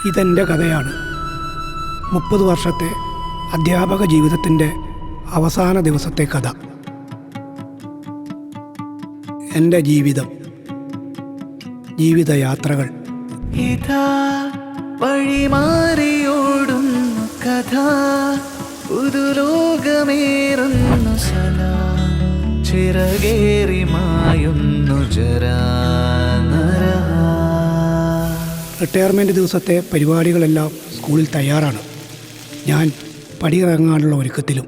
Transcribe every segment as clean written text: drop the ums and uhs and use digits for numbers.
ഇതെൻ്റെ കഥയാണ്. 30 വർഷത്തെ അധ്യാപക ജീവിതത്തിൻ്റെ അവസാന ദിവസത്തെ കഥ. എൻ്റെ ജീവിതയാത്രകൾ. ഇതാ വഴിമാറിയോടുന്നു കഥ, പുതുലോകമേറുന്നു സദാ, ചിറകേറി മായുന്നു ജരാനരാ. റിട്ടയർമെൻറ്റ് ദിവസത്തെ പരിപാടികളെല്ലാം സ്കൂളിൽ തയ്യാറാണ്. ഞാൻ പടിയിറങ്ങാനുള്ള ഒരുക്കത്തിലും.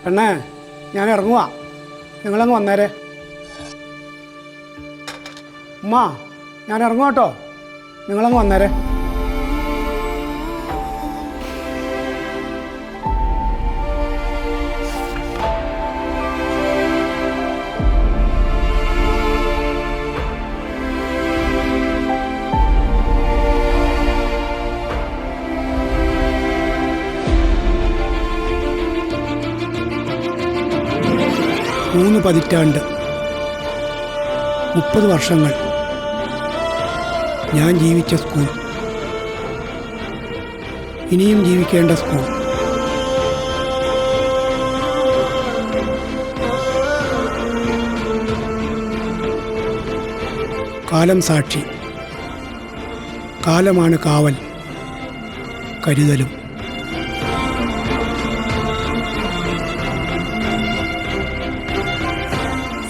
പെണ്ണേ, ഞാൻ ഇറങ്ങുക, നിങ്ങളങ്ങ് വന്നേരെ. ഉമ്മ, ഞാൻ ഇറങ്ങുക കേട്ടോ, നിങ്ങളങ്ങ് വന്നേരെ. മൂന്ന് പതിറ്റാണ്ട്, 30 വർഷങ്ങൾ ഞാൻ ജീവിച്ച സ്കൂൾ, ഇനിയും ജീവിക്കേണ്ട സ്കൂൾ. കാലം സാക്ഷി, കാലമാണ് കാവൽ, കരുതലും.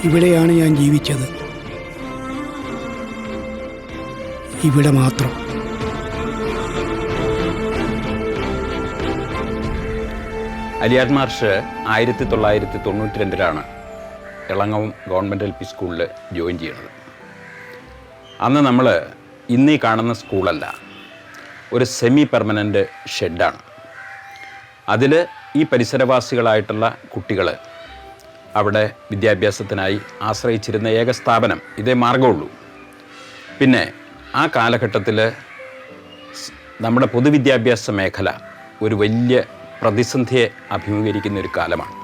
ഇവിടെയാണ് ഞാൻ ജീവിച്ചത്, ഇവിടെ മാത്രം. Aliyar Marsh 1992 Elangavam government LP സ്കൂളിൽ ജോയിൻ ചെയ്യുന്നത്. അന്ന് നമ്മൾ ഇന്നീ കാണുന്ന സ്കൂളല്ല, ഒരു സെമി പെർമനൻ്റ് ഷെഡാണ്. അതിൽ ഈ പരിസരവാസികളായിട്ടുള്ള കുട്ടികൾ അവിടെ വിദ്യാഭ്യാസത്തിനായി ആശ്രയിച്ചിരുന്ന ഏക സ്ഥാപനം ഇതേ മാർഗമുള്ളൂ. പിന്നെ ആ കാലഘട്ടത്തിൽ നമ്മുടെ പൊതുവിദ്യാഭ്യാസ മേഖല ഒരു വലിയ പ്രതിസന്ധിയെ അഭിമുഖീകരിക്കുന്ന ഒരു കാലമാണ്.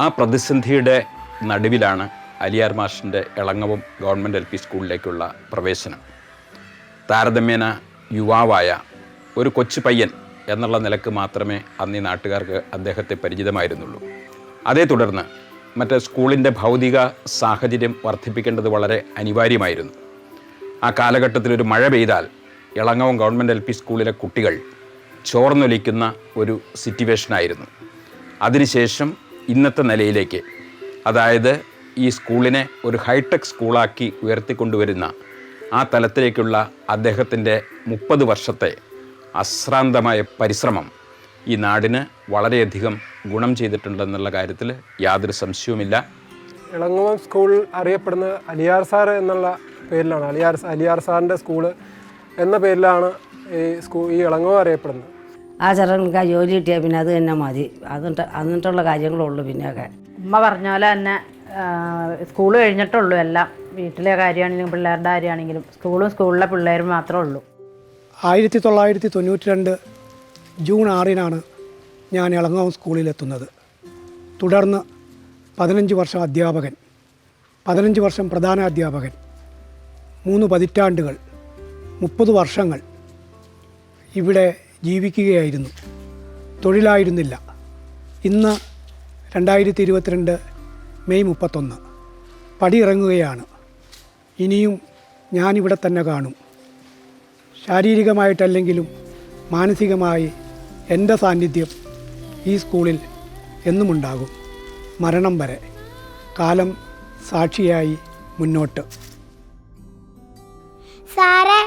ആ പ്രതിസന്ധിയുടെ നടുവിലാണ് അലിയാർ മാഷിൻ്റെ ഇളങ്ങവം ഗവൺമെൻറ് LP സ്കൂളിലേക്കുള്ള പ്രവേശനം. താരതമ്യേന യുവാവായ ഒരു കൊച്ചു പയ്യൻ എന്നുള്ള നിലക്ക് മാത്രമേ അന്നീ നാട്ടുകാർക്ക് അദ്ദേഹത്തെ പരിചിതമായിരുന്നുള്ളൂ. അതേ തുടർന്ന് മറ്റേ സ്കൂളിൻ്റെ ഭൗതിക സാഹചര്യം വർദ്ധിപ്പിക്കേണ്ടത് വളരെ അനിവാര്യമായിരുന്നു. ആ കാലഘട്ടത്തിലൊരു മഴ പെയ്താൽ ഇളങ്ങവം ഗവൺമെൻറ് LP സ്കൂളിലെ കുട്ടികൾ ചോർന്നൊലിക്കുന്ന ഒരു സിറ്റുവേഷനായിരുന്നു. അതിനുശേഷം ഇന്നത്തെ നിലയിലേക്ക്, അതായത് ഈ സ്കൂളിനെ ഒരു ഹൈടെക് സ്കൂളാക്കി ഉയർത്തിക്കൊണ്ടുവരുന്ന ആ തലത്തിലേക്കുള്ള അദ്ദേഹത്തിൻ്റെ 30 വർഷത്തെ അശ്രാന്തമായ പരിശ്രമം ഈ നാടിന് വളരെയധികം ഗുണം ചെയ്തിട്ടുണ്ടെന്നുള്ള കാര്യത്തിൽ യാതൊരു സംശയവുമില്ല. ഇളങ്ങവം സ്കൂൾ അറിയപ്പെടുന്നത് അലിയാർ സാർ എന്നുള്ള പേരിലാണ്. അലിയാർ സാറിൻ്റെ സ്കൂള് എന്ന പേരിലാണ് ഈ ഇളങ്ങവം അറിയപ്പെടുന്നത്. ആ ചെറുക്കൾക്ക് ജോലി കിട്ടിയാൽ പിന്നെ അത് തന്നെ മതി, എന്നിട്ടുള്ള കാര്യങ്ങളുള്ളൂ. പിന്നെയൊക്കെ ഉമ്മ പറഞ്ഞ പോലെ തന്നെ സ്കൂൾ കഴിഞ്ഞിട്ടുള്ളൂ എല്ലാം. വീട്ടിലെ കാര്യമാണെങ്കിലും പിള്ളേരുടെ കാര്യമാണെങ്കിലും സ്കൂളും സ്കൂളിലെ പിള്ളേരും മാത്രമേ ഉള്ളൂ. 1992 ജൂൺ 6 ഞാൻ ഇളങ്ങവം സ്കൂളിലെത്തുന്നത്. തുടർന്ന് 15 വർഷം അധ്യാപകൻ, 15 വർഷം പ്രധാന അധ്യാപകൻ, 3 പതിറ്റാണ്ടുകൾ, 30 വർഷങ്ങൾ ഇവിടെ ജീവിക്കുകയായിരുന്നു. തൊഴിലായിരുന്നില്ല. ഇന്ന് 2022 മെയ് 31 പടിയിറങ്ങുകയാണ്. ഇനിയും ഞാനിവിടെ തന്നെ കാണും. ശാരീരികമായിട്ടല്ലെങ്കിലും മാനസികമായി എൻ്റെ സാന്നിധ്യം ഈ സ്കൂളിൽ എന്നുമുണ്ടാകും, മരണം വരെ. കാലം സാക്ഷിയായി മുന്നോട്ട്. സാറേ